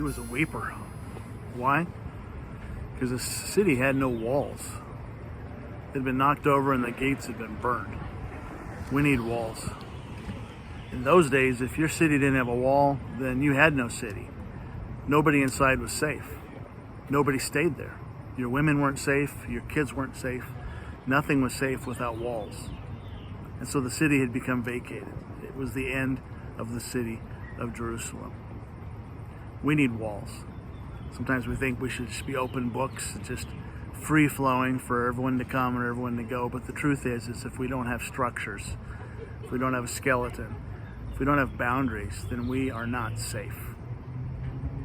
was a weeper. Why? Because the city had no walls. It had been knocked over and the gates had been burned. We need walls. In those days, if your city didn't have a wall, then you had no city. Nobody inside was safe. Nobody stayed there. Your women weren't safe. Your kids weren't safe. Nothing was safe without walls. And so the city had become vacated. It was the end of the city of Jerusalem. We need walls. Sometimes we think we should just be open books, just free flowing for everyone to come and everyone to go. But the truth is if we don't have structures, if we don't have a skeleton, if we don't have boundaries, then we are not safe.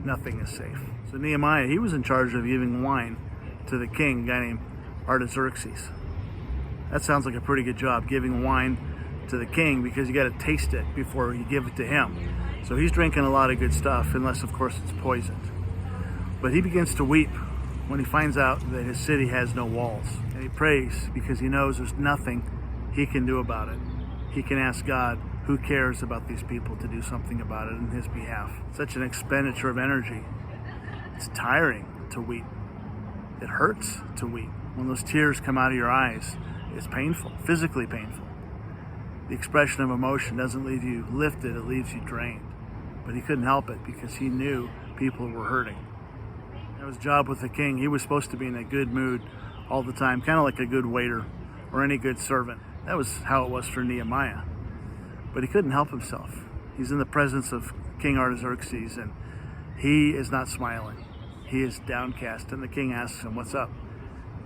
Nothing is safe. So Nehemiah, he was in charge of giving wine to the king, a guy named Artaxerxes. That sounds like a pretty good job, giving wine to the king, because you got to taste it before you give it to him. So he's drinking a lot of good stuff, unless of course it's poisoned. But he begins to weep when he finds out that his city has no walls. And he prays because he knows there's nothing he can do about it. He can ask God, who cares about these people, to do something about it in his behalf. Such an expenditure of energy. It's tiring to weep. It hurts to weep. When those tears come out of your eyes, it's painful, physically painful. The expression of emotion doesn't leave you lifted, it leaves you drained. But he couldn't help it because he knew people were hurting. That was his job with the king. He was supposed to be in a good mood all the time, kind of like a good waiter or any good servant. That was how it was for Nehemiah. But he couldn't help himself. He's in the presence of King Artaxerxes, and he is not smiling. He is downcast, and the king asks him, what's up?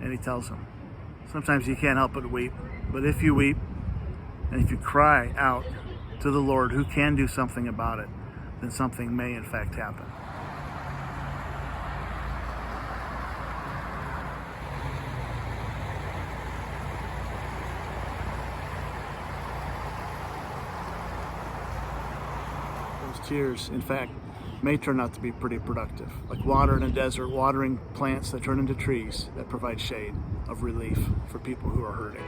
And he tells him. Sometimes you can't help but weep, but if you weep, and if you cry out to the Lord, who can do something about it, then something may in fact happen. Those tears, in fact, may turn out to be pretty productive, like water in a desert, watering plants that turn into trees that provide shade of relief for people who are hurting.